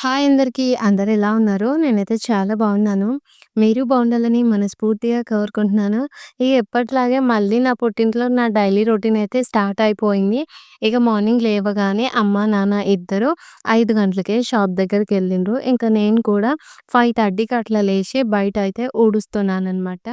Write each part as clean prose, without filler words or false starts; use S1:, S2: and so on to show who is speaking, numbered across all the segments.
S1: Hi అందరికీ. అందరెలా ఉన్నారు? నేనైతే చాలా బాగున్నాను. మీరు బాగుండాలని మనస్ఫూర్తిగా కోరుకుంటున్నాను. ఎప్పటిలాగే మళ్ళీ నా పుట్టింట్లో నా డైలీ రొటీన్ అయితే స్టార్ట్ అయిపోయింది. మార్నింగ్ లేవగానే అమ్మ, నాన్న ఇద్దరు 5 గంటలకే షాప్ దగ్గరికెళ్ళిండ్రు. నేను కూడా 5:30కి అట్లా లేచి బయటయితే ఊడుస్తున్నాననమాట.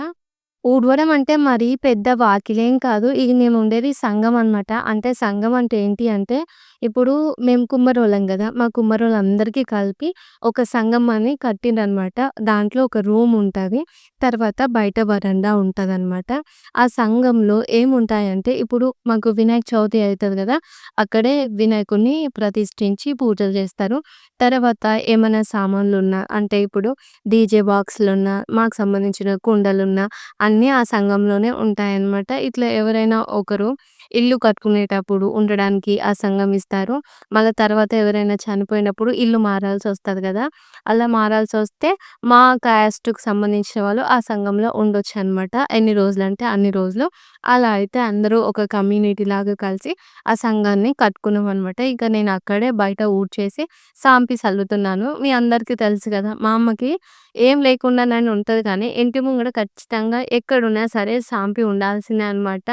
S1: ఊడవడం అంటే మరీ పెద్ద వాకిలేం కాదు. ఇది మేముండేది సంఘం అనమాట. అంటే సంఘం అంటే ఏంటి అంటే, ఇప్పుడు మేము కుమ్మరోళ్ళం గదా! మా కుమ్మరోళ్ళందరికీ కలిపి ఒక సంఘం అని కట్టిండ్రనమాట. దాంట్లో ఒక రూముంటది. తర్వాత బయట వరండా ఉంటదనమాట. ఆ సంఘంలో ఏముంటాయంటే, ఇప్పుడు మాకు వినాయక చవితి అయితది గదా! అక్కడే వినాయకుడిని ప్రతిష్ఠించి పూజలు చేస్తారు. తర్వాత ఏమన్నా సామాన్లున్నా అంటే ఇప్పుడు డీజే బాక్సులున్నా, మాకు సంబంధించిన కుండలున్నా అన్నీ ఆ సంఘంలోనే ఉంటాయన్నమాట. ఇట్లా ఎవరైనా ఒకరు ఇల్లు కట్టుకునేటప్పుడు ఉండడానికి ఆ సంఘం ఇస్తారు. మళ్ళా తర్వాత ఎవరైనా చనిపోయినప్పుడు ఇల్లు మారాల్సొస్తది గదా! అలా మారాల్సొస్తే మా క్యాస్ట్‌కి సంబంధించిన వాళ్ళు ఆ సంఘంలో ఉండొచ్చనమాట. ఎన్ని రోజులంటే అన్ని రోజులు. అలా అయితే అందరూ ఒక కమ్యూనిటీలాగా కలిసి ఆ సంఘాన్ని కట్టుకున్నామనమాట. ఇక నేను అక్కడే బయట ఊడ్చేసి సాంపి సల్లుతున్నాను. మీ అందరికీ తెలుసు గదా! మా అమ్మకి ఏం లేకుండానైనా ఉంటది కానీ, ఇంటి ముంగడ ఖచ్చితంగా ఎక్కడున్నా సరే సాంపి ఉండాల్సిందే అనమాట.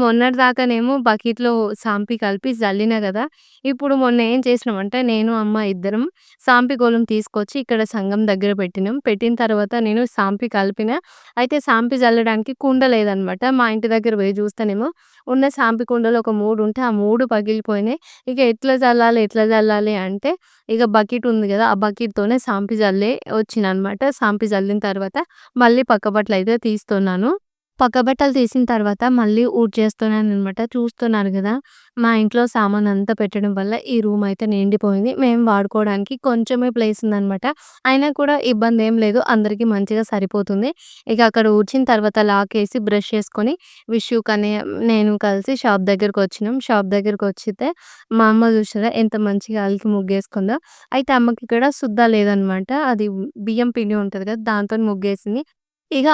S1: మొన్నటిదాకానేమో బకెట్‌లో సాంపి కలిపి జల్లినా గదా! ఇప్పుడు మొన్న ఏం చేసినామంటే, నేను, అమ్మ ఇద్దరం సాంపి గోళం తీసుకొచ్చి ఇక్కడ సంఘం దగ్గర పెట్టినాం. పెట్టిన తర్వాత నేను సాంపి కలిపిన. అయితే సాంపి జల్లడానికి కుండ లేదనమాట. మా ఇంటి దగ్గర పోయి చూస్తేనేమో ఉన్న సాంపి కుండలు ఒక 3 ఉంటే, ఆ 3 పగిలిపోయినాయి. ఎట్లా జల్లాలి అంటే బకెట్ ఉంది గదా! ఆ బకెట్‌తోనే సాంపి జల్లి వచ్చిననమాట. సాంపి జల్లిన తర్వాత మళ్ళీ పక్క బట్టలయితే తీస్తున్నాను. పక్క బట్టలు తీసిన తర్వాత మళ్ళీ ఊడ్చేస్తున్నాననమాట. చూస్తున్నారు గదా! మా ఇంట్లో సామానంతా పెట్టడం వల్ల ఈ రూమ్ అయితే నిండిపోయింది. మేము వాడుకోవడానికి కొంచెమే ప్లేస్ ఉందనమాట. అయినా కూడా ఇబ్బందేం లేదు. అందరికి మంచిగా సరిపోతుంది. అక్కడ ఊడ్చిన తర్వాత లాకేసి బ్రష్ చేసుకొని విషుకని నేను కలిసి షాప్ దగ్గరకొచ్చినాం. షాప్ దగ్గరకొచ్చితే మా అమ్మ చూసారా ఎంత మంచిగా అలికి ముగ్గేసుకుందో. అయితే అమ్మకిక్కడ సుద్ద లేదనమాట. అది బియ్యం పిండి ఉంటది కదా! దాంతోని ముగ్గేసింది.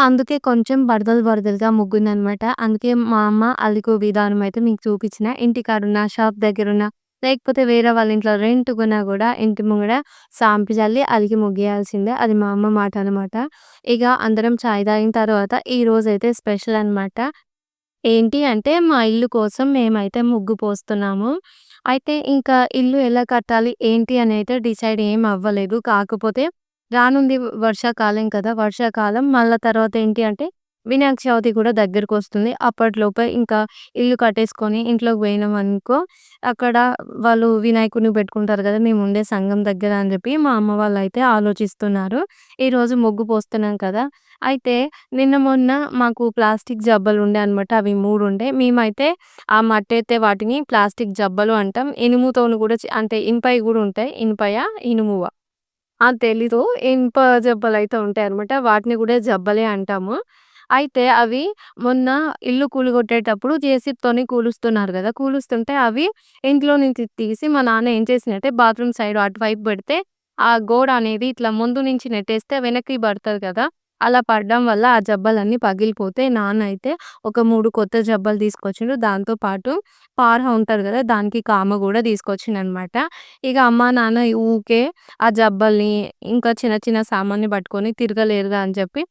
S1: అందుకే కొంచెం బడదలు బడదలుగా ముగ్గుందనమాట. అందుకే మా అమ్మ అలికే విధానం అయితే మీకు చూపించిన. ఇంటికాడున్న, షాప్ దగ్గరున్న, లేకపోతే వేరే వాళ్ళ ఇంట్లో రెంట్‌కున్నా గూడా ఇంటి ముంగడ సాంపి జల్లి అలికి ముగ్గేయాల్సిందే. అది మా అమ్మ మాట అనమాట. అందరం చాయ్ తాగిన తర్వాత ఈరోజైతే స్పెషల్ అనమాట. ఏంటి అంటే మా ఇల్లు కోసం మేమైతే ముగ్గు పోస్తున్నాము. అయితే ఇంకా ఇల్లు ఎలా కట్టాలి, ఏంటి అని అయితే డిసైడ్ ఏం అవ్వలేదు. కాకపోతే రానుంది వర్షాకాలం కదా! వర్షాకాలం మళ్ళా తర్వాత ఏంటి అంటే వినాయక చవితి కూడా దగ్గరకొస్తుంది. అప్పటిలోపే ఇంకా ఇల్లు కట్టేసుకొని ఇంట్లోకి పోయినామనుకో, అక్కడ వాళ్ళు వినాయకుడిని పెట్టుకుంటారు కదా! మేముండే సంఘం దగ్గర అని చెప్పి మా అమ్మ వాళ్ళైతే ఆలోచిస్తున్నారు. ఈరోజు ముగ్గు పోస్తున్నాం కదా! అయితే నిన్న మొన్న మాకు ప్లాస్టిక్ జబ్బలుండే అనమాట. అవి 3 ఉండే. మేమైతే ఆ మట్టెత్తే వాటిని ప్లాస్టిక్ జబ్బలు అంటాం. ఇనుముతోని గూడా అంటే ఇనుపయి గూడా ఉంటాయి. ఇనుపయా? ఇనుమువా? తెలీదు. ఇనుప జబ్బలైతే ఉంటాయన్నమాట. వాటిని గూడా జబ్బలే అంటాము. అయితే అవి మొన్న ఇల్లు కూలగొట్టేటప్పుడు జేసీబీతోని కూలుస్తున్నారు గదా! కూలుస్తుంటే అవి ఇంట్లో నుంచి తీసి మా నాన్న ఏం చేసిండంటే బాత్రూమ్ సైడ్ అటువైపు బెడితే, ఆ గోడ అనేది ఇట్లా ముందు నుంచి నెట్టేస్తే వెనక్కి పడతది కదా! అలా పడడం వల్ల ఆ జబ్బలన్నీ పగిలిపోతే నాన్న అయితే ఒక 3 కొత్త జబ్బలు తీసుకొచ్చిండు. దాంతో పాటు పార ఉంటది గదా! దానికి కామ గూడా తీసుకొచ్చిండనమాట. అమ్మా, నాన్న ఊకే ఆ జబ్బల్ని, ఇంకా చిన్న చిన్న సామాన్లు పట్టుకొని తిరగలేరుగా అని చెప్పి,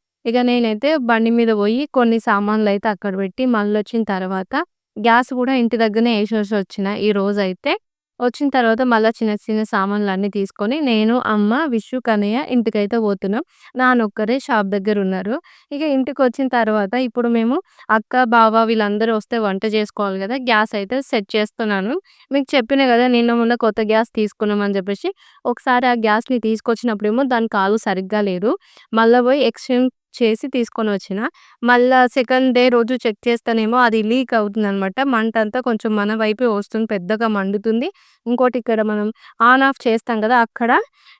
S1: నేనైతే బండి మీద పోయి కొన్ని సామాన్లయితే అక్కడ పెట్టి మళ్ళొచ్చిన తర్వాత గ్యాస్ గూడా ఇంటి దగ్గరనే ఏసేసొచ్చిన ఈరోజైతే. వచ్చిన తర్వాత మళ్ళా చిన్న చిన్న సామాన్లన్నీ తీసుకొని నేను, అమ్మ, విషు, కన్నయ్య ఇంటికైతే పోతున్నాం. నాన్నొక్కరే షాప్ దగ్గరున్నారు. ఇంటికొచ్చిన తర్వాత ఇప్పుడు మేము అక్క, బావ వీళ్ళందరూ వస్తే వంట చేసుకోవాలి గదా! గ్యాస్ అయితే సెట్ చేస్తున్నాను. మీకు చెప్పినా గదా! నిన్న మొన్న కొత్త గ్యాస్ తీసుకున్నామని జెప్పేసి. ఒకసారి ఆ గ్యాస్‌ని తీసుకొచ్చినప్పుడేమో దాని కాలు సరిగ్గా లేదు. మళ్ళా పోయి ఎక్స్‌చేంజ్ చేసి తీసుకొనొచ్చిన. మళ్ళా సెకండ్ డే రోజు చెక్ చేస్తేనేమో అది లీక్ అవుతుందనమాట. మంటంతా కొంచెం మన వైపే వస్తుంది. పెద్దగా మండుతుంది. ఇంకోటి ఇక్కడ మనం ఆన్, ఆఫ్ చేస్తాం గదా! అక్కడ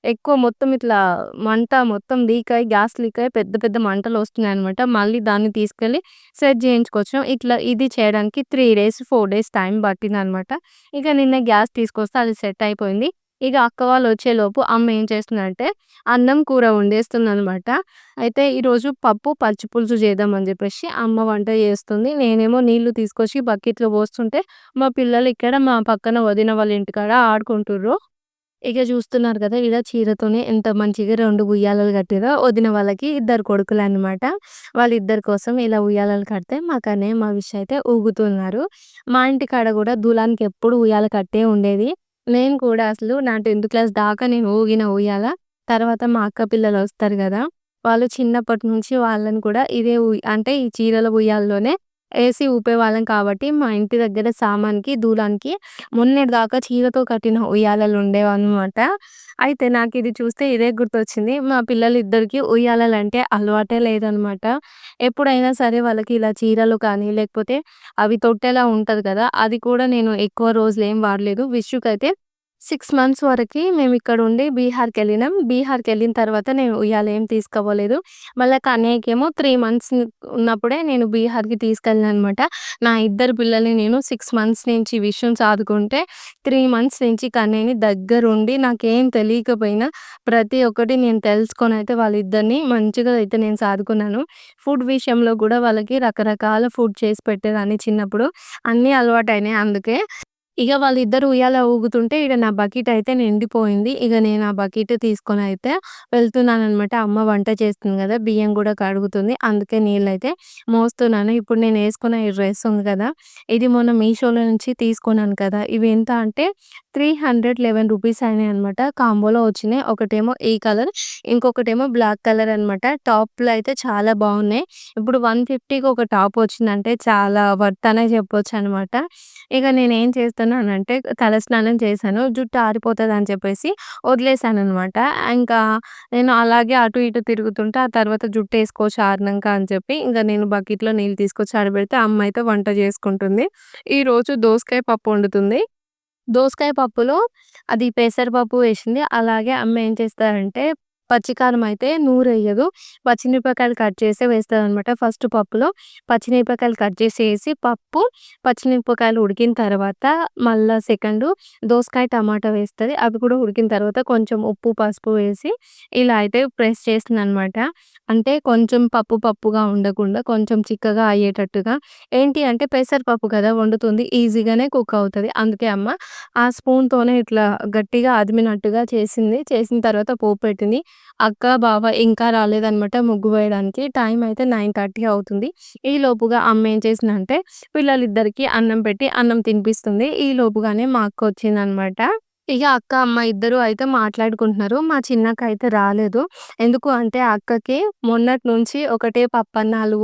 S1: ఎక్కువ మొత్తం ఇట్లా మంట మొత్తం లీక్ అయ్యి, గ్యాస్ లీక్ అయ్యి పెద్ద పెద్ద మంటలొస్తున్నాయనమాట. మళ్ళీ దాన్ని తీసుకెళ్ళి సెట్ జేయించుకొచ్చినాం. ఇది చేయడానికి 3 డేస్, 4 డేస్ టైం పట్టిందనమాట. నిన్న గ్యాస్ తీసుకొస్తే అది సెట్ అయిపోయింది. అక్క వాళ్ళొచ్చేలోపు అమ్మ ఏం చేస్తుందంటే అన్నం, కూర వండేస్తుందనమాట. అయితే ఈరోజు పప్పు, పచ్చి పులుసు చేద్దామని జెప్పేసి అమ్మ వంట చేస్తుంది. నేనేమో నీళ్లు తీసుకొచ్చి బకెట్‌లో పోస్తుంటే మా పిల్లలు ఇక్కడ మా పక్కన వదిన వాళ్ళ ఇంటికాడ ఆడుకుంటుర్రు. ఇక చూస్తున్నారు కదా! ఈడ చీరతోనే ఎంత మంచిగా 2 ఉయ్యాలలు కట్టిర్రో వదిన వాళ్ళకి ఇద్దరు కొడుకులనమాట. వాళ్ళిద్దరి కోసం ఇలా ఉయ్యాలలు కడితే మా కన్నయ్య, మా విష్ అయితే ఊగుతున్నారు. మా ఇంటికాడ గూడా దూలానికి ఎప్పుడు ఉయ్యాల కట్టే ఉండేది. నేను కూడా అసలు నా 10థ్ క్లాస్ దాకా నేను ఊగిన ఉయ్యాల. తర్వాత మా అక్క పిల్లలొస్తారు గదా! వాళ్ళు చిన్నప్పటి నుంచి వాళ్ళని కూడా ఇదే అంటే ఈ చీరల ఉయ్యాలలోనే ఏసి ఊపేవాళ్ళం కాబట్టి మా ఇంటి దగ్గర సామాన్‌కి, దూలానికి మొన్నటిదాకా చీరతో కట్టిన ఉయ్యాలలుండేవనమాట. అయితే నాకిది చూస్తే ఇదే గుర్తొచ్చింది. మా పిల్లలిద్దరికీ ఉయ్యాలలంటే అలవాటే లేదనమాట. ఎప్పుడైనా సరే వాళ్ళకి ఇలా చీరలు కానీ, లేకపోతే అవి తొట్టెలా ఉంటది కదా! అది కూడా నేను ఎక్కువ రోజులేం వాడలేదు. విషుకైతే 6 మంత్స్ వరకి మేమిక్కడుండి బీహార్‌కెళ్ళినాం. బీహార్‌కెళ్ళిన తర్వాత నేను ఉయ్యాల ఏం తీసుకోపోలేదు. మళ్ళా కన్నయ్యకేమో 3 మంత్స్ ఉన్నప్పుడే నేను బీహార్‌కి తీసుకెళ్ళాననమాట. నా ఇద్దరు పిల్లల్ని నేను 6 మంత్స్ నుంచి విషయం సాదుకుంటే, 3 మంత్స్ నుంచి కన్నయ్యని దగ్గరుండి నాకేం తెలియకపోయినా ప్రతి ఒక్కటి నేను తెలుసుకొనైతే వాళ్ళిద్దరిని మంచిగా అయితే నేను సాదుకున్నాను. ఫుడ్ విషయంలో గూడా వాళ్ళకి రకరకాల ఫుడ్ చేసి పెట్టేదాన్ని చిన్నప్పుడు. అన్నీ అలవాటయినాయి అందుకే. ఇగ వాళ్ళిద్దరూ ఉయ్యాల ఊగుతుంటే ఈడ నా బకెటయితే నిండిపోయింది. ఇగ నేను ఆ బకెట్ తీసుకొనయితే వెళ్తున్నాననమాట. అమ్మ వంట చేస్తుంది గదా! బియ్యం గూడా కడుగుతుంది. అందుకే నీళ్ళైతే మోస్తున్నాను. ఇప్పుడు నేనేసుకున్న ఈ డ్రెస్ ఉంది గదా! ఇది మొన్న మీషోలో నుంచి తీసుకున్నాను కదా! ఇవి ఎంత అంటే రూ. 311 అయినాయనమాట. కాంబోలో వచ్చినాయి. ఒకటేమో ఈ కలర్, ఇంకొకటేమో బ్లాక్ కలర్ అనమాట. టాప్‌లో అయితే చాలా బావున్నాయి. ఇప్పుడు 150కి ఒక టాప్ వచ్చిందంటే చాలా వర్త్ అనే చెప్పొచ్చనమాట. ఇక నేనేం చేస్తున్నానంటే తలస్నానం చేశాను. జుట్టు ఆరిపోతదని చెప్పేసి వదిలేసాననమాట. ఇంకా నేను అలాగే అటు ఇటు తిరుగుతుంటే ఆ తర్వాత జుట్టేసుకోవచ్చు ఆరినంక అని చెప్పి ఇంక నేను బకెట్‌లో నీళ్ళు తీసుకొచ్చి ఆడబెడితే అమ్మ అయితే వంట చేసుకుంటుంది. ఈరోజు దోసకాయ పప్పు వండుతుంది. దోసకాయ పప్పులో అది పెసరపప్పు వేసింది. అలాగే అమ్మ ఏం చేస్తారంటే పచ్చికారం అయితే నూరెయ్యదు. పచ్చిమిరపకాయలు కట్ చేసే వేస్తదనమాట. ఫస్ట్ పప్పులో పచ్చిమిరపకాయలు కట్ చేసి ఏసి పప్పు, పచ్చిమిరపకాయలు ఉడికిన తర్వాత మళ్ళా సెకండు దోసకాయ, టమాటా వేస్తది. అవి కూడా ఉడికిన తర్వాత కొంచెం ఉప్పు, పసుపు వేసి ఇలా అయితే ప్రెస్ చేస్తుందనమాట. అంటే కొంచెం పప్పు పప్పుగా ఉండకుండా కొంచెం చిక్కగా అయ్యేటట్టుగా ఏంటి అంటే పెసరపప్పు కదా వండుతుంది. ఈజీగానే కుక్ అవుతది. అందుకే అమ్మ ఆ స్పూన్‌తోనే ఇట్లా గట్టిగా అదిమినట్టుగా చేసింది. చేసిన తర్వాత పోపు పెట్టింది. అక్క, బావ ఇంకా రాలేదనమాట ముగ్గు వేయడానికి. టైం అయితే 9:30 అవుతుంది. ఈలోపుగా అమ్మ ఏం చేసిందంటే పిల్లలిద్దరికీ అన్నం పెట్టి అన్నం తినిపిస్తుంది. ఈ లోపుగానే మా అక్క వచ్చిందనమాట. ఇగ అక్క, అమ్మ ఇద్దరు అయితే మాట్లాడుకుంటున్నారు. మా చిన్నక్క అయితే రాలేదు. ఎందుకు అంటే అక్కకి మొన్నటి నుంచి ఒకటే పప్పన్నాలు,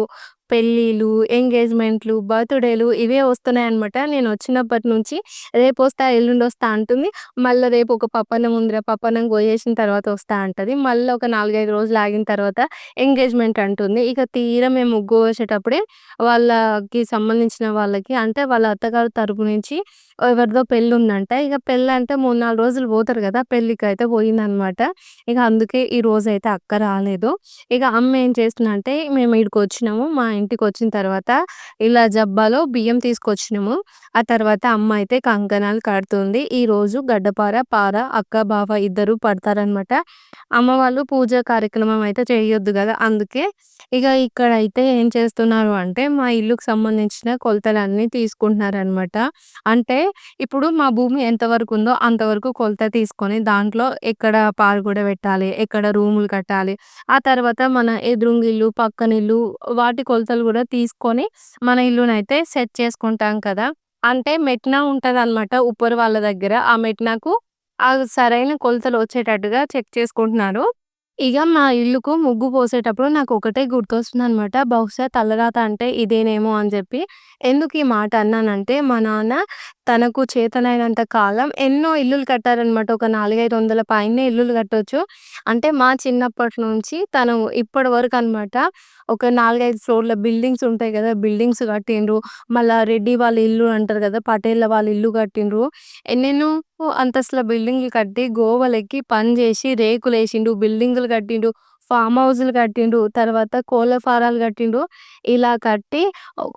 S1: పెళ్ళిళ్ళు, ఎంగేజ్‌మెంట్‌లు, బర్త్‌డేలు ఇవే వస్తున్నాయన్నమాట. నేనొచ్చినప్పటి నుంచి రేపొస్తా, ఎల్లుండొస్తా అంటుంది. మళ్ళా రేపు ఒక పప్పన్నం ఉందిరా, పప్పన్నం కోయేసిన తర్వాత వస్తా అంటది. మళ్ళా ఒక 4, 5 రోజులు ఆగిన తర్వాత ఎంగేజ్‌మెంట్ అంటుంది. ఇక తీరా మేము ముగ్గు పోసేటప్పుడే వాళ్ళకి సంబంధించిన వాళ్ళకి అంటే వాళ్ళ అత్తగారి తరపు నుంచి ఎవరిదో పెళ్ళుందంట. ఇగ పెళ్ళంటే 3, 4 రోజులు పోతారు గదా! పెళ్ళికైతే పోయిందనమాట. ఇగ అందుకే ఈ రోజైతే అక్క రాలేదు. ఇగ అమ్మ ఏం చేస్తుందంటే మేము ఈడికొచ్చినాము. మా ఇంటికొచ్చిన తర్వాత ఇలా జబ్బాలో బియ్యం తీసుకొచ్చినాము. ఆ తర్వాత అమ్మ అయితే కంకణాలు కడుతుంది. ఈరోజు గడ్డపార, పార అక్క, బావ ఇద్దరు పడతారనమాట. అమ్మ వాళ్ళు పూజ కార్యక్రమం అయితే చేయొద్దు గదా! అందుకే ఇగ ఇక్కడైతే ఏం చేస్తున్నారు అంటే మా ఇల్లుకి సంబంధించిన కొలతలన్నీ తీసుకుంటున్నారనమాట. అంటే ఇప్పుడు మా భూమి ఎంతవరకుందో అంతవరకు కొలత తీసుకొని దాంట్లో ఎక్కడ పారుగోడ పెట్టాలి, ఎక్కడ రూములు కట్టాలి, ఆ తర్వాత మన ఎదురుంగిల్లు, పక్కనిల్లు వాటి కొలతలు గూడా తీసుకొని మన ఇల్లునైతే సెట్ చేసుకుంటాం కదా! అంటే మెట్న ఉంటదనమాట ఉప్పరు వాళ్ళ దగ్గర. ఆ మెట్నకు సరైన కొలతలొచ్చేటట్టుగా చెక్ చేసుకుంటున్నారు. ఇగ మా ఇల్లుకు ముగ్గు పోసేటప్పుడు నాకొకటే గుర్తొస్తుందనమాట. బహుశా తలరాత అంటే ఇదేనేమో అని జెప్పి. ఎందుకు ఈ మాట అన్నానంటే, మా నాన్న తనకు చేతనైనంత కాలం ఎన్నో ఇల్లులు కట్టారనమాట. ఒక 4, 500 పైనే ఇల్లులు కట్టొచ్చు. అంటే మా చిన్నప్పటి నుంచి తను ఇప్పటి వరకనమాట ఒక 4, 5 ఫ్లోర్‌ల బిల్డింగ్స్ ఉంటాయి గదా! బిల్డింగ్స్ కట్టిండ్రు. మళ్ళా రెడ్డి వాళ్ళ ఇల్లు అంటారు గదా! పటేళ్ళ వాళ్ళ ఇల్లు కట్టిండ్రు. ఎన్నెన్నో అంతస్తుల బిల్డింగ్‌లు కట్టి, గోవలెక్కి పని జేసి, రేకులేసిండు, బిల్డింగులు కట్టిండు, ఫార్మ్ హౌస్‌లు కట్టిండు, తర్వాత కోళ్ళ ఫారాలు కట్టిండు. ఇలా కట్టి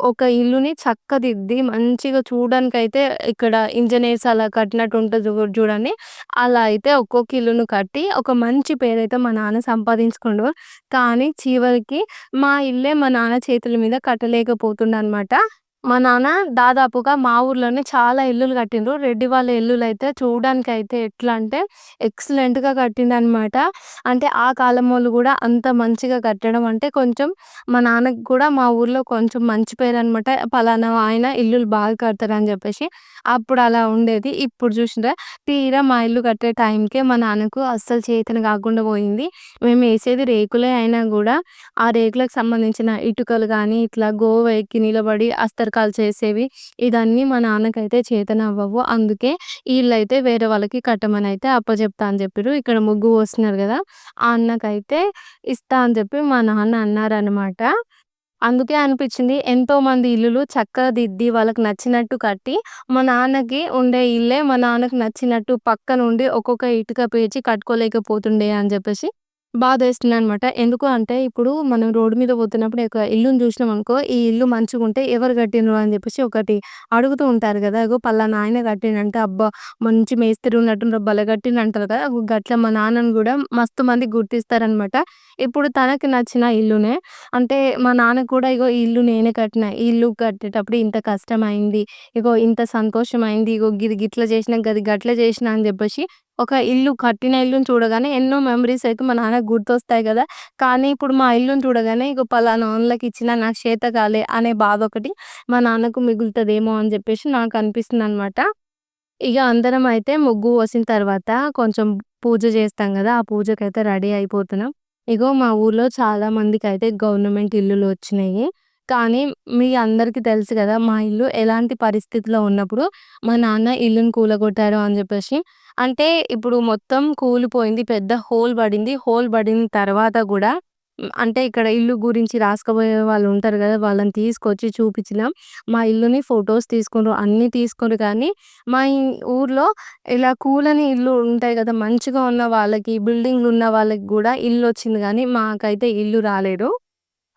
S1: ఒక ఇల్లుని చక్కదిద్ది మంచిగా చూడడానికైతే ఇక్కడ ఇంజినీర్స్ అలా కట్టినట్టు ఉంటది జూడండి. అలా అయితే ఒక్కొక్క ఇల్లును కట్టి, ఒక మంచి పేరైతే మా నాన్న సంపాదించుకుండు. కానీ చివరికి మా ఇల్లే మా నాన్న చేతుల మీద కట్టలేకపోతుండనమాట. మా నాన్న దాదాపుగా మా ఊర్లోనే చాలా ఇల్లులు కట్టిండ్రు. రెడ్డి వాళ్ళ ఇల్లులైతే చూడడానికైతే ఎట్లా అంటే ఎక్సలెంట్‌గా కట్టిండనమాట. అంటే ఆ కాలమోళ్ళు గూడా అంత మంచిగా కట్టడం అంటే కొంచెం మా నాన్నకి కూడా మా ఊర్లో కొంచెం మంచి పేరనమాట. పలానా ఆయన ఇల్లులు బాగా కడతారని జెప్పేసి. అప్పుడు అలా ఉండేది. ఇప్పుడు చూసిండ్రా తీరా మా ఇల్లు కట్టే టైంకే మా నాన్నకు అస్సలు చేతన కాకుండా పోయింది. మేమేసేది రేకులే అయినా గూడా ఆ రేకులకు సంబంధించిన ఇటుకలు గానీ, ఇట్లా గోవ ఎక్కి నిలబడి అస్తరకాలు చేసేవి. ఇదన్నీ మా నాన్నకైతే చేతనవ్వవు. అందుకే ఈ ఇల్లయితే వేరే వాళ్ళకి కట్టమనయితే అప్పజెప్తా అని జెప్పిర్రు. ఇక్కడ ముగ్గు పోస్తున్నారు గదా! ఆ అన్నకైతే ఇస్తా అని జెప్పి మా నాన్న అన్నారనమాట. అందుకే అనిపిచ్చింది ఎంతోమంది ఇల్లులు చక్కగా దిద్ది వాళ్ళకి నచ్చినట్టు కట్టి, మా నాన్నకి ఉండే ఇల్లే మా నాన్నకి నచ్చినట్టు పక్కనుండి ఒక్కొక్క ఇటుక పేర్చి కట్టుకోలేకపోతుండే అని జెప్పేసి బాధేస్తుందనమాట. ఎందుకు అంటే ఇప్పుడు మనం రోడ్డు మీద పోతున్నప్పుడు ఒక ఇల్లుని జూసినామనుకో, ఈ ఇల్లు మంచిగుంటే ఎవరు కట్టిండ్రు అని జెప్పేసి ఒకటి అడుగుతూ ఉంటారు గదా! ఇగో పలానా ఆయన కట్టిండంటే, అబ్బా! మంచి మేస్త్రి ఉన్నట్టున్నారు భలే కట్టిండంటారు కదా! గట్ల మా నాన్నని గూడా మస్తు మంది గుర్తిస్తారనమాట. ఇప్పుడు తనకి నచ్చిన ఇల్లునే అంటే మా నాన్నకి కూడా ఇగో ఈ ఇల్లు నేనే కట్టిన. ఈ ఇల్లు కట్టేటప్పుడు ఇంత కష్టమయింది. ఇగో ఇంత సంతోషమైంది. ఇగో గిది గిట్ల జేసినా, గది గట్ల జేసినా అని జెప్పేసి ఒక ఇల్లు కట్టిన ఇల్లుని చూడగానే ఎన్నో మెమోరీస్ అయితే మా నాన్నకి గుర్తొస్తాయి గదా! కానీ ఇప్పుడు మా ఇల్లుని చూడగానే ఇగో పలానోళ్ళకిచ్చినా నాకు చేత కాలే అనే బాధొకటి మా నాన్నకు మిగులుతదేమో అని జెప్పేసి నాకనిపిస్తుందనమాట. ఇగ అందరం అయితే ముగ్గు పోసిన తర్వాత కొంచెం పూజ చేస్తాం గదా! ఆ పూజకైతే రెడీ అయిపోతున్నాం. ఇగో మా ఊర్లో చాలా మందికైతే గవర్నమెంట్ ఇల్లులు వచ్చినాయి. కానీ మీ అందరికీ తెలుసు గదా! మా ఇల్లు ఎలాంటి పరిస్థితిలో ఉన్నప్పుడు మా నాన్న ఇల్లుని కూలగొట్టారు అని జెప్పేసి. అంటే ఇప్పుడు మొత్తం కూలిపోయింది. పెద్ద హోల్ పడింది. హోల్ పడిన తర్వాత గూడా అంటే ఇక్కడ ఇల్లు గురించి రాసుకపోయే వాళ్ళుంటారు గదా! వాళ్ళని తీసుకొచ్చి చూపించినాం. మా ఇల్లుని ఫోటోస్ తీసుకుండ్రు. అన్నీ తీసుకుండ్రు కానీ మా ఊర్లో ఇలా కూలని ఇల్లు ఉంటాయి గదా! మంచిగా ఉన్న వాళ్ళకి, బిల్డింగ్‌లున్న వాళ్ళకి గూడా ఇల్లొచ్చింది గానీ, మాకైతే ఇల్లు రాలేదు.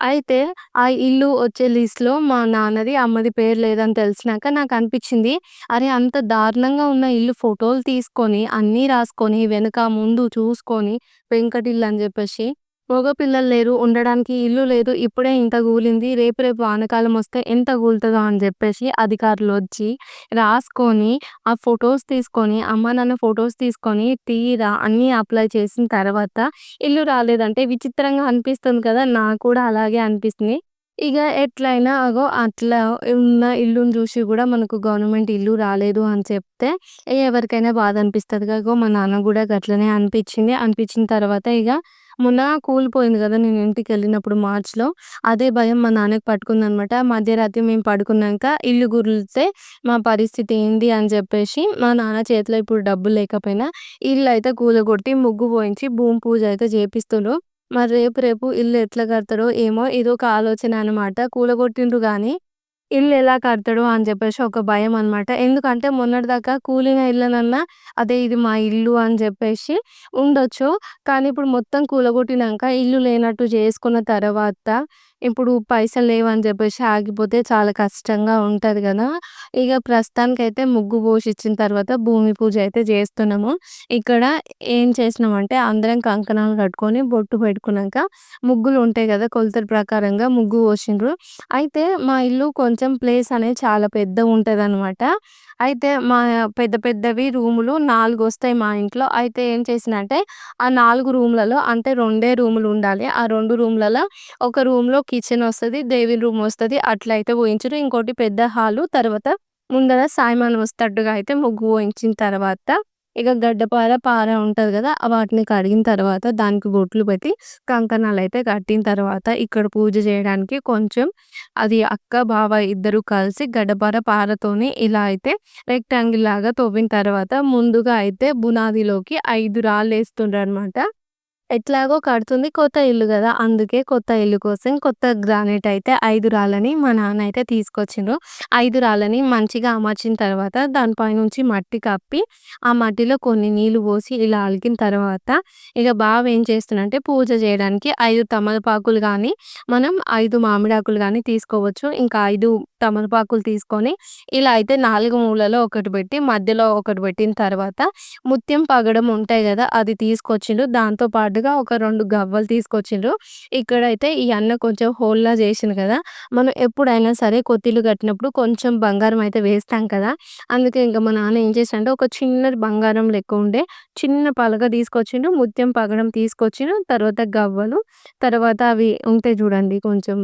S1: అయితే ఆ ఇల్లు వచ్చే లిస్ట్‌లో మా నాన్నది, అమ్మది పేరు లేదని తెలిసినాక నాకనిపిచ్చింది, అరే! అంత దారుణంగా ఉన్న ఇల్లు ఫోటోలు తీసుకొని, అన్నీ రాసుకొని, వెనక, ముందు చూసుకొని పెంకటిల్లని జెప్పేసి, మగ పిల్లలు లేరు, ఉండడానికి ఇల్లు లేదు, ఇప్పుడే ఇంత గూలింది, రేపు రేపు వానాకాలమొస్తే ఎంత గూలుతదో అని జెప్పేసి అధికారులొచ్చి రాసుకొని, ఆ ఫోటోస్ తీసుకొని, అమ్మ, నాన్న ఫోటోస్ తీసుకొని, తీరా అన్నీ అప్లై చేసిన తర్వాత ఇల్లు రాలేదంటే విచిత్రంగా అనిపిస్తుంది కదా! నాకు కూడా అలాగే అనిపిస్తుంది. ఇగ ఎట్లైనా అగో అట్లా ఉన్న ఇల్లుని జూసి గూడా మనకు గవర్నమెంట్ ఇల్లు రాలేదు అని చెప్తే ఎవరికైనా బాధ అనిపిస్తదిగా. ఇగో మా నాన్నకి గూడా గట్లనే అనిపిచ్చింది. అనిపిచ్చిన తర్వాత ఇగ మొన్న కూలిపోయింది గదా! నేను ఇంటికెళ్ళినప్పుడు మార్చ్‌లో. అదే భయం మా నాన్నకి పట్టుకుందనమాట. మధ్యరాత్రి మేము పడుకున్నాంక ఇల్లు గురిలితే మా పరిస్థితి ఏంది అని జెప్పేసి మా నాన్న చేతిలో ఇప్పుడు డబ్బులు లేకపోయినా ఇల్లయితే కూలగొట్టి, ముగ్గు పోయించి, భూమి పూజ అయితే జేపిస్తుండ్రు. మరి రేపు రేపు ఇల్లు ఎట్లా కడతారో ఏమో! ఇదొక ఆలోచన అనమాట. కూలగొట్టిండ్రు గానీ, ఇల్లెలా కడతాడో అని జెప్పేసి ఒక భయమనమాట. ఎందుకంటే మొన్నటిదాకా కూలిన ఇళ్ళనన్నా అదే ఇది మా ఇల్లు అని జెప్పేసి ఉండొచ్చు. కానీ ఇప్పుడు మొత్తం కూలగొట్టినంక ఇల్లు లేనట్టు జేసుకున్న తర్వాత ఇప్పుడు పైసలు లేవని జెప్పేసి ఆగిపోతే చాలా కష్టంగా ఉంటది గదా! ఇగ ప్రస్తుతానికైతే ముగ్గు పోషిచ్చిన తర్వాత భూమి పూజ అయితే జేస్తున్నాము. ఇక్కడ ఏం చేసినామంటే అందరం కంకణాలు కట్టుకొని బొట్టు పెట్టుకున్నాక ముగ్గులుంటాయి గదా! కొలతల ప్రకారంగా ముగ్గు పోసిండ్రు. అయితే మా ఇల్లు కొంచెం ప్లేస్ అనేది చాలా పెద్దగుంటదనమాట. అయితే మా పెద్ద పెద్దవి రూములు 4 ఒస్తాయి మా ఇంట్లో. అయితే ఏం చేసినా అంటే ఆ 4 రూమ్‌లలో అంటే 2 రూములుండాలి. ఆ 2 రూమ్‌లలో ఒక రూమ్‌లో కిచెనొస్తది, దేవుని రూమొస్తది. అట్లయితే పోయించిర్రు. ఇంకోటి పెద్ద హాలు, తర్వాత ముందర సాయిమాను వస్తట్టుగా అయితే ముగ్గు పోయించిన తర్వాత ఇక గడ్డపార, పార ఉంటది గదా! వాటిని కడిగిన తర్వాత దానికి బొట్లు పెట్టి కంకణాలయితే కట్టిన తర్వాత ఇక్కడ పూజ జేయడానికి కొంచెం అది అక్క, బావ ఇద్దరు కలిసి గడ్డపార, పారతోని ఇలా అయితే రెక్టాంగిల్ లాగా తవ్విన తర్వాత ముందుగా అయితే బునాదిలోకి 5 రాళ్ళేస్తుండ్రనమాట. ఎట్లాగో కడుతుంది. కొత్త ఇల్లు గదా! అందుకే కొత్త ఇల్లు కోసం కొత్త గ్రానైట్ అయితే 5 రాళ్ళని మా నాన్న అయితే తీసుకొచ్చిండ్రు. 5 రాళ్ళని మంచిగా అమర్చిన తర్వాత దాని పైనుంచి మట్టి కప్పి, ఆ మట్టిలో కొన్ని నీళ్లు పోసి ఇలా అలికిన తర్వాత ఇగ బావ ఏం చేస్తుండంటే పూజ చేయడానికి 5 తమలపాకులు గానీ, మనం 5 మామిడాకులు గానీ తీసుకోవచ్చు. ఇంకా 5 తమలపాకులు తీసుకొని ఇలా అయితే 4 మూలలో ఒకటి పెట్టి, మధ్యలో ఒకటి పెట్టిన తర్వాత ముత్యం పగడం ఉంటాయి గదా! అది తీసుకొచ్చిండ్రు. దాంతో పాటుగా ఒక 2 గవ్వలు తీసుకొచ్చిండ్రు. ఇక్కడైతే ఈ అన్న కొంచెం హోల్‌లా జేసిండు గదా! మనం ఎప్పుడైనా సరే కొత్తిల్లు కట్టినప్పుడు కొంచెం బంగారం అయితే వేస్తాం కదా! అందుకే ఇంక మా నాన్న ఏం చేశాడంటే ఒక చిన్నది బంగారం లెక్క ఉండే చిన్న పలక తీసుకొచ్చిండు. ముత్యం పగడం తీసుకొచ్చిండు. తర్వాత గవ్వలు, తర్వాత అవి ఉంటాయి చూడండి కొంచెం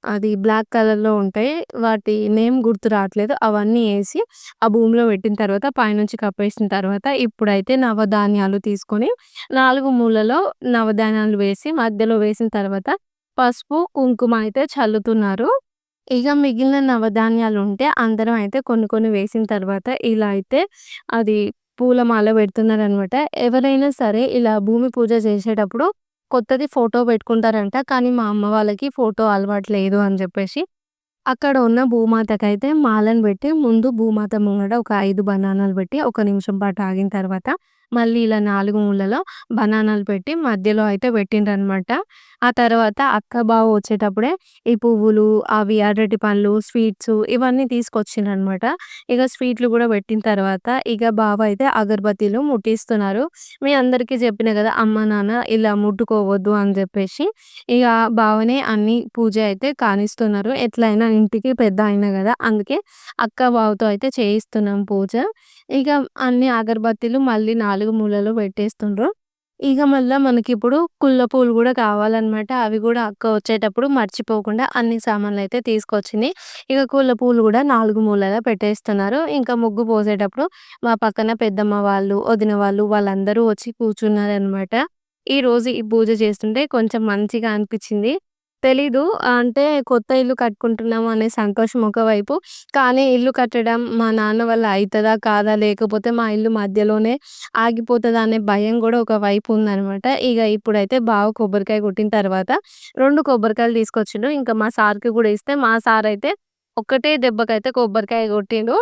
S1: అది బ్లాక్ కలర్‌లో ఉంటాయి. వాటి నేమ్ గుర్తు రావట్లేదు. అవన్నీ ఏసి ఆ భూమిలో పెట్టిన తర్వాత పైనుంచి కప్పేసిన తర్వాత ఇప్పుడైతే నవధాన్యాలు తీసుకొని 4 మూలలో నవధాన్యాలు వేసి మధ్యలో వేసిన తర్వాత పసుపు, కుంకుమ అయితే చల్లుతున్నారు. ఇగ మిగిలిన నవధాన్యాలుంటే అందరం అయితే కొన్ని కొన్ని వేసిన తర్వాత ఇలా అయితే అది పూలమాల పెడుతున్నారనమాట. ఎవరైనా సరే ఇలా భూమి పూజ చేసేటప్పుడు కొత్తది ఫోటో పెట్టుకుంటారంట. కానీ మా అమ్మ వాళ్ళకి ఫోటో అలవాటు లేదు అని జెప్పేసి అక్కడ ఉన్న భూమాతకైతే మాలను బెట్టి, ముందు భూమాత ముంగట ఒక 5 బనానాలు బెట్టి, ఒక నిమిషం పాటు ఆగిన తర్వాత, మళ్ళీ ఇలా 4 మూలలో బనానాలు పెట్టి, మధ్యలో అయితే పెట్టిండ్రనమాట. ఆ తర్వాత అక్క, బావ వచ్చేటప్పుడే ఈ పువ్వులు, అవి అరటి పండ్లు, స్వీట్సు ఇవన్నీ తీసుకొచ్చిండ్రనమాట. ఇగ స్వీట్లు గూడా పెట్టిన తర్వాత, ఇగ బావ అయితే అగరబత్తీలు ముట్టిస్తున్నారు. మీ అందరికీ చెప్పిన గదా! అమ్మ, నాన్న ఇలా ముట్టుకోవద్దు అని జెప్పేసి. ఇగ బావనే అన్ని పూజ అయితే కానిస్తున్నారు. ఎట్లైనా ఇంటికి పెద్దాయన గదా! అందుకే అక్క, బావతో అయితే చేయిస్తున్నాం పూజ. ఇగ అన్ని అగరబత్తీలు మళ్ళీ 4 మూలలో పెట్టేస్తుండ్రు. ఇగ మళ్ళా మనకిప్పుడు కుల్ల పూలు గూడా కావాలనమాట. అవి గూడా అక్క వచ్చేటప్పుడు మర్చిపోకుండా అన్ని సామాన్లయితే తీసుకొచ్చింది. ఇగ కుల్ల పూలు గూడా 4 మూలలా పెట్టేస్తున్నారు. ఇంకా ముగ్గు పోసేటప్పుడు మా పక్కన పెద్దమ్మ వాళ్ళు, వదిన వాళ్ళు వాళ్ళందరూ వచ్చి కూర్చున్నారనమాట. ఈరోజు ఈ పూజ చేస్తుంటే కొంచెం మంచిగా అనిపిచ్చింది. తెలీదు అంటే కొత్త ఇల్లు కట్టుకుంటున్నాము అనే సంతోషం ఒకవైపు, కానీ ఇల్లు కట్టడం మా నాన్న వల్ల అయితదా? కాదా? లేకపోతే మా ఇల్లు మధ్యలోనే ఆగిపోతదా? అనే భయం గూడా ఒక వైపు ఉందనమాట. ఇగ ఇప్పుడైతే బావ కొబ్బరికాయ కొట్టిన తర్వాత 2 కొబ్బరికాయలు తీసుకొచ్చిండు. ఇంకా మా సార్‌కి గూడా ఇస్తే మా సారయితే ఒక్కటే దెబ్బకైతే కొబ్బరికాయ కొట్టిండు.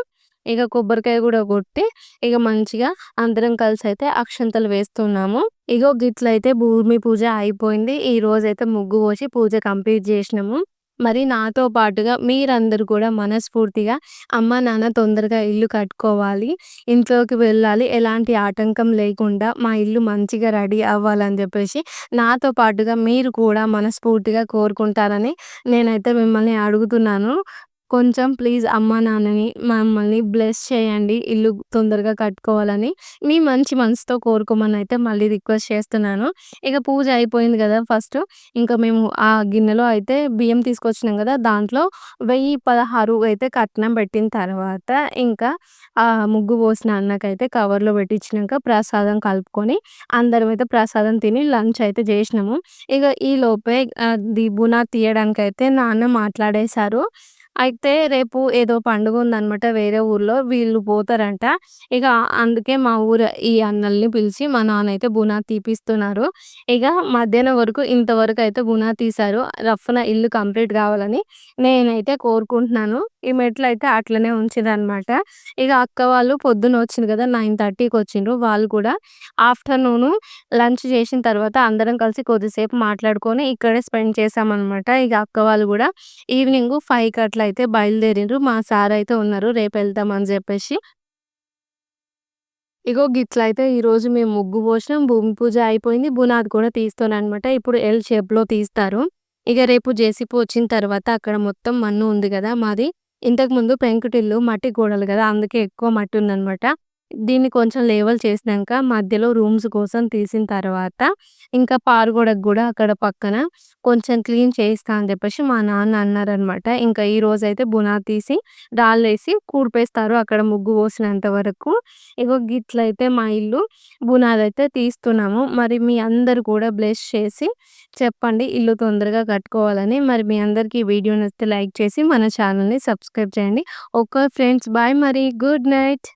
S1: ఇగ కొబ్బరికాయ గూడా కొట్టి, ఇగ మంచిగా అందరం కలిసైతే అక్షంతలు వేస్తున్నాము. ఇగో గిట్లయితే భూమి పూజ అయిపోయింది. ఈరోజైతే ముగ్గు పోసి పూజ కంప్లీట్ జేసినాము. మరి నాతో పాటుగా మీరందరూ కూడా మనస్ఫూర్తిగా అమ్మ, నాన్న తొందరగా ఇల్లు కట్టుకోవాలి. ఇంట్లోకి వెళ్ళాలి. ఎలాంటి ఆటంకం లేకుండా మా ఇల్లు మంచిగా రెడీ అవ్వాలని జెప్పేసి నాతో పాటుగా మీరు కూడా మనస్ఫూర్తిగా కోరుకుంటారని నేనైతే మిమ్మల్ని అడుగుతున్నాను. కొంచెం ప్లీజ్ అమ్మా, నాన్నని, మమ్మల్ని బ్లెస్ చేయండి. ఇల్లు తొందరగా కట్టుకోవాలని మీ మంచి మనసుతో కోరుకోమనైతే మళ్ళీ రిక్వెస్ట్ చేస్తున్నాను. ఇక పూజ అయిపోయింది గదా! ఫస్టు ఇంకా మేము ఆ గిన్నెలో అయితే బియ్యం తీసుకొచ్చినాం గదా! దాంట్లో 1016 అయితే కట్నం పెట్టిన తర్వాత ఇంకా ముగ్గు పోసిన అన్నకైతే కవర్‌లో పెట్టించినంక ప్రసాదం కలుపుకొని అందరమైతే ప్రసాదం తిని లంచ్ అయితే జేసినాము. ఇగ ఈలోపే అది బునాది తీయడానికైతే నాన్న మాట్లాడేశారు. అయితే రేపు ఏదో పండుగుందనమాట వేరే ఊర్లో. వీళ్ళు పోతారంట. ఇక అందుకే మా ఊరు ఈ అన్నల్ని పిలిచి మా నాన్న అయితే బునాది తీపిస్తున్నారు. ఇగ మధ్యాహ్నం వరకు ఇంతవరకైతే బునాది తీశారు. రఫ్‌న ఇల్లు కంప్లీట్ గావాలని నేనైతే కోరుకుంటున్నాను. ఈ మెట్లయితే అట్లనే ఉంచిర్రనమాట. ఇగ అక్క వాళ్ళు పొద్దున వచ్చిండ్రు గదా! 9:30కి వచ్చిండ్రు. వాళ్ళు కూడా ఆఫ్టర్‌నూను లంచ్ చేసిన తర్వాత అందరం కలిసి కొద్దిసేపు మాట్లాడుకొని ఇక్కడే స్పెండ్ చేశామనమాట. ఇగ అక్క వాళ్ళు గూడా ఈవినింగు 5కి అట్లా అయితే బయలుదేరిండ్రు. మా సారయితే ఉన్నారు రేపెళ్తామని జెప్పేసి. ఇగో గిట్లయితే ఈరోజు మేము ముగ్గు పోసినాం. భూమి పూజ అయిపోయింది. బునాది కూడా తీస్తాననమాట. ఇప్పుడు ఎల్ షేప్‌లో తీస్తారు. ఇగ రేపు జేసీపీ వచ్చిన తర్వాత అక్కడ మొత్తం మన్ను ఉంది గదా! మాది ఇంతకుముందు పెంకుటిల్లు, మట్టి గోడలు గదా! అందుకే ఎక్కువ మట్టుందనమాట. దీన్ని కొంచెం లెవెల్ చేసినంక మధ్యలో రూమ్స్ కోసం తీసిన తర్వాత ఇంకా పారుగోడకు గూడా అక్కడ పక్కన కొంచెం క్లీన్ చేయిస్తా అని జెప్పేసి మా నాన్న అన్నారనమాట. ఇంకా ఈరోజైతే బునాది తీసి రాళ్ళేసి కూర్పేస్తారు అక్కడ ముగ్గు పోసినంత వరకు. ఇగో గిట్లయితే మా ఇల్లు బునాదైతే తీస్తున్నాము. మరి మీ అందరూ కూడా బ్లెస్ చేసి చెప్పండి ఇల్లు తొందరగా కట్టుకోవాలని. మరి మీ అందరికీ ఈ వీడియో నచ్చితే లైక్ చేసి మన ఛానల్‌ని సబ్స్క్రైబ్ చేయండి. ఓకే ఫ్రెండ్స్ బాయ్ మరి. Good night.